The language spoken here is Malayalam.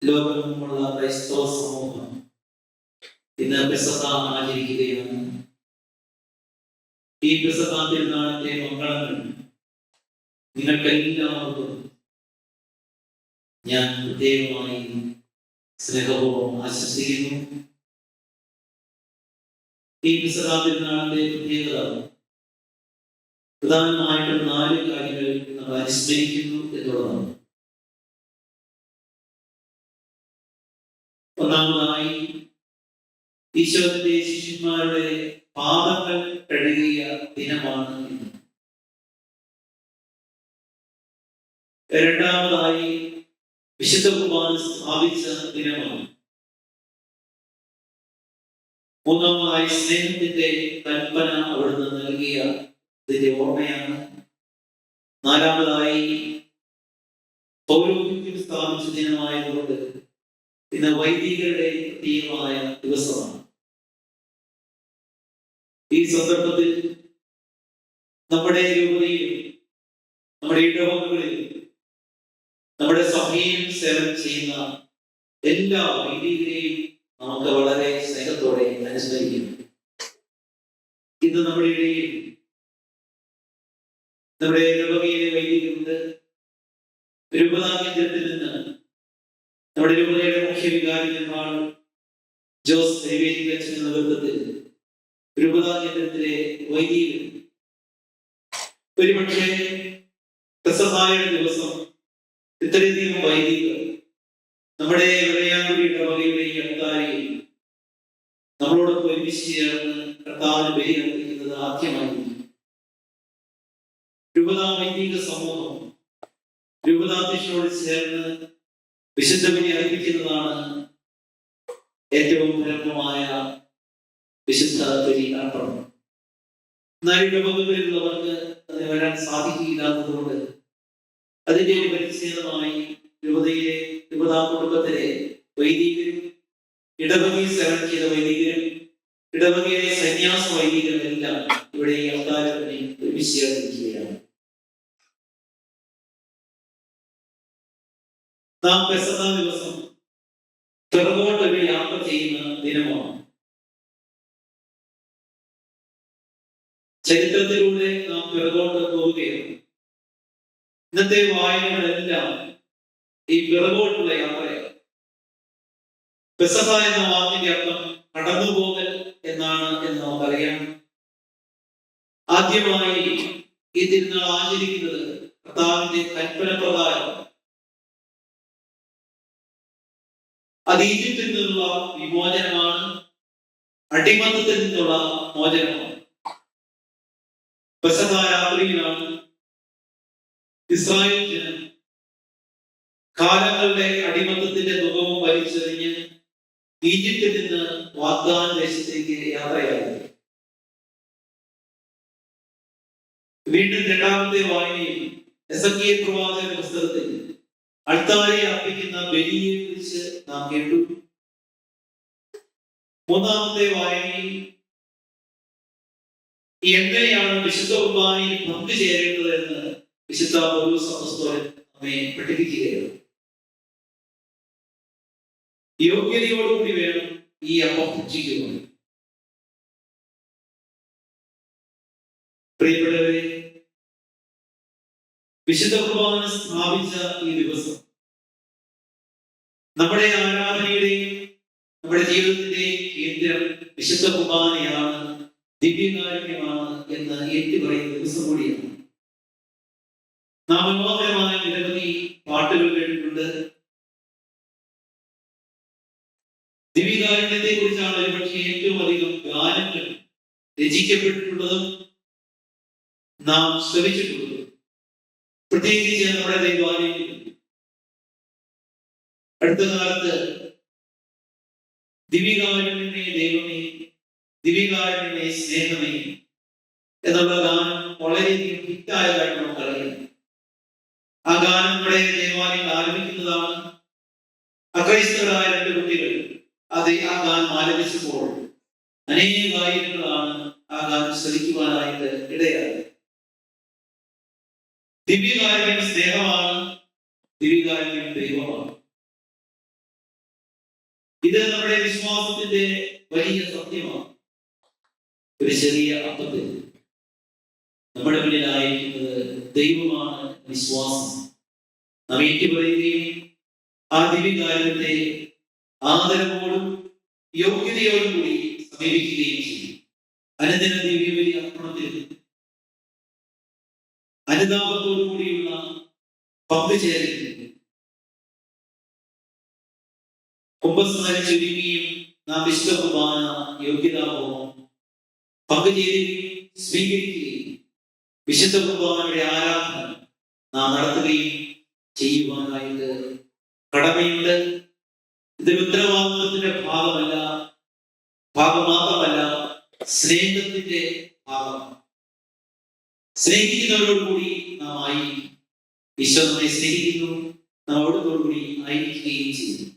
ലോകമെങ്ങുമുള്ള ക്രൈസ്തവ സമൂഹം ഇന്ന് പെസഹ ആചരിക്കുകയാണ്. ഈ പെസഹ തിരുനാളിന്റെ മംഗളങ്ങൾ നിങ്ങൾക്കെല്ലാവർക്കും ഞാൻ പ്രത്യേകമായി സ്നേഹപൂർവ്വം ആശംസിക്കുന്നു. ഈ പെസഹ തിരുനാളിന്റെ പ്രത്യേകത പ്രധാനമായിട്ടും 4 കാര്യങ്ങൾ നമ്മൾ അനുസ്മരിക്കുന്നു എന്നുള്ളതാണ്. ഒന്നാമതായി ഈശോയുടെ ശിഷ്യന്മാരുടെ പാദങ്ങൾ കഴുകിയ ദിനമാണ് ഇന്ന്. രണ്ടാമതായി വിശുദ്ധ കുർബാന സ്ഥാപിച്ച ദിനമാണ്. മൂന്നാമതായി സ്നേഹത്തിന്റെ കൽപ്പന അവിടുന്ന് നൽകിയ ഇതിന്റെ ഓർമ്മയാണ്. നാലാമതായി പൗരോഹിത്യം സ്ഥാപിച്ച ദിനമായതുകൊണ്ട് ഇന്ന് വൈദികരുടെ പ്രത്യേകമായ ദിവസമാണ്. ഈ സന്ദർഭത്തിൽ നമ്മുടെ രൂപതയിലും നമ്മുടെ ഇടവകകളിലും നമ്മുടെ സഭയിലും സേവനം ചെയ്യുന്ന എല്ലാ വൈദികരെയും നമുക്ക് വളരെ സ്നേഹത്തോടെ അനുസ്മരിക്കുന്നു. ഇന്ന് നമ്മുടെ ഇടയിൽ നമ്മുടെ രൂപതയിലെ വൈദികരുണ്ട്. രൂപതാകേന്ദ്രത്തിൽ നിന്ന് നമ്മുടെ രൂപതയുടെ മുഖ്യ വികാരിയന്മാർ ജോസ് നൈവേദ്യത്തിന്റെ നേതൃത്വത്തിൽ രൂപതാകേന്ദ്രത്തിലെ വൈദികർ ഒരുപക്ഷെ പെസഹായുടെ ദിവസം ഇത്രയധികം വൈദികർ നമ്മുടെ വിളയാങ്കുടി ഇടവകയുടെ ഈ അൾത്താരയിൽ നമ്മളോടൊപ്പം ഒരുമിച്ച് ചേർന്ന് കർത്താവിന് ബലി അർപ്പിക്കുന്നത് ആദ്യമായി. രൂപതാ വൈദിക സമൂഹം രൂപതാധ്യക്ഷനോട് ചേർന്ന് വിശുദ്ധ ബലി അർപ്പിക്കുന്നതാണ് ഏറ്റവും പ്രമുഖമായ വിശുദ്ധ ബലി അർപ്പണം. എന്നാൽ ഇടവകകളിലുള്ളവർക്ക് അതിന് വരാൻ സാധിക്കില്ലാത്തതുകൊണ്ട് അതിന്റെ ഒരു പരിച്ഛേദമായി രൂപതാ കുടുംബത്തിലെ വൈദികരും ഇടവകയിൽ സേവനം ചെയ്ത വൈദികരും ഇടവകയിലെ സന്യാസ വൈദികരും എല്ലാം ഇവിടെ ഈ അവതാരത്തിനെ ഒരുമിച്ചേർന്നിരിക്കുകയാണ്. നാം പെസഹ ദിവസം പിറകോട്ടൊരു യാത്ര ചെയ്യുന്ന ദിനമാണ്. ചരിത്രത്തിലൂടെ നാം പിറകോട്ട് പോവുകയാണ്. ഇന്നത്തെ വായനകളെല്ലാം ഈ പിറകോട്ടുള്ള യാത്രയാണ്. പെസഹ എന്ന വാക്കിന്റെ അർത്ഥം കടന്നുപോകൽ എന്നാണ് എന്ന് നമുക്കറിയാം. ആദ്യമായി ഈ തിരുനാൾ ആചരിക്കുന്നത് കർത്താവിന്റെ കൽപ്പന പ്രകാരം. അത് ഈജിപ്തിൽ നിന്നുള്ള വിമോചനമാണ്, അടിമത്തത്തിൽ നിന്നുള്ള മോചനമാണ്. പെസഹ രാത്രിയിലാണ് ഇസ്രായേൽ ജനം കാലങ്ങളുടെ അടിമത്തത്തിന്റെ മുഖവും വലിച്ചെറിഞ്ഞ് ഈജിപ്തിൽ നിന്ന് വാഗ്ദാന ദേശത്തേക്ക് യാത്രയായി. വീണ്ടും രണ്ടാമത്തെ വായനയിൽ എസെക്കിയേൽ പ്രവാചക പുസ്തകത്തിൽ അൾത്താരയിൽ അർപ്പിക്കുന്ന ബലിയെ കുറിച്ച് നാം കേട്ടു. മൂന്നാമത്തെ വായനയിൽ എങ്ങനെയാണ് വിശുദ്ധ കുർബാനയിൽ പങ്കുചേരേണ്ടത് എന്ന് വിശുദ്ധ പൗലോസ് അപ്പോസ്തലൻ നമ്മെ പഠിപ്പിക്കുകയാണ്. യോഗ്യതയോടുകൂടി വേണം ഈ അപ്പം ഭക്ഷിക്കുവാൻ. പ്രിയപ്പെട്ടവരെ, വിശുദ്ധ കുർബാന സ്ഥാപിച്ച ഈ ദിവസം നമ്മുടെ ആരാധനയുടെയും നമ്മുടെ ജീവിതത്തിന്റെയും കേന്ദ്രം വിശുദ്ധ കുർബാനയാണ്, ദിവ്യകാരുണ്യമാണ് എന്ന് ഏറ്റുപറയുന്ന ദിവസം കൂടിയാണ്. നാം മനോഹരമായ നിരവധി പാട്ടുകൾ കേട്ടിട്ടുണ്ട്. ദിവ്യകാരുണ്യത്തെ കുറിച്ചാണ് ഒരുപക്ഷെ ഏറ്റവും അധികം ഗാനങ്ങൾ രചിക്കപ്പെട്ടിട്ടുള്ളതും നാം ശ്രമിച്ചിട്ടുള്ളതും. പ്രത്യേകിച്ച് നമ്മുടെ ദൈവാലയങ്ങളിൽ അടുത്ത കാലത്ത് ദിവ്യകാരുണ്യമേ ദൈവമേ, ദിവ്യകാരുണ്യമേ സ്നേഹമേ എന്നുള്ള ഗാനം വളരെയധികം ഹിറ്റായതായിട്ട് നമുക്കറിയാം. ആ ഗാനം നമ്മുടെ ദേവാലയങ്ങൾ ആരംഭിക്കുന്നതാണ്. അക്രൈസ്തവരായ 2 കുട്ടികൾ ആ ഗാനം ആലപിച്ചപ്പോൾ അനേകായിരങ്ങളാണ് ആ ഗാനം ശ്രമിക്കുവാനായിട്ട് ഇടയായത്. ദിവ്യകാരുണ്യം സ്നേഹമാണ്, ദിവ്യകാരുണ്യം ദൈവമാണ്. ഇത് നമ്മുടെ വിശ്വാസത്തിന്റെ വലിയ സത്യമാണ്. ഒരു ചെറിയ അർത്ഥത്തിൽ നമ്മുടെ മുന്നിലായിരിക്കുന്നത് ദൈവമാണ് വിശ്വാസം. നാം ഏറ്റുപറയുകയും ആ ദിവ്യകാര്യത്തെ ആദരവോടും യോഗ്യതയോടും കൂടി സമീപിക്കുകയും ചെയ്യും. അനുദിന ദിവ്യബലി അർപ്പണത്തിൽ അനുതാപത്തോടു കൂടിയുള്ള പങ്കുചേരലിൽ കുമ്പസാരിച്ചൊരുങ്ങിയും നാം വിശുദ്ധ കുർബാന യോഗ്യതാപൂർവം പങ്കുചേരുകയും സ്വീകരിക്കുകയും വിശുദ്ധ കുർബാനയുടെ ആരാധന നാം നടത്തുകയും ചെയ്യുവാനായിട്ട് കടമയുണ്ട്. ഇതൊരു ഉത്തരവാദിത്വത്തിന്റെ ഭാഗം മാത്രമല്ല, സ്നേഹത്തിന്റെ ഭാഗമാണ്. സ്നേഹിക്കുന്നവരോടുകൂടി നാം ആയിരിക്കും. ഈശോ നമ്മെ സ്നേഹിക്കുന്നു, നമ്മോടൊപ്പം കൂടി ആയിരിക്കുകയും ചെയ്യുന്നു.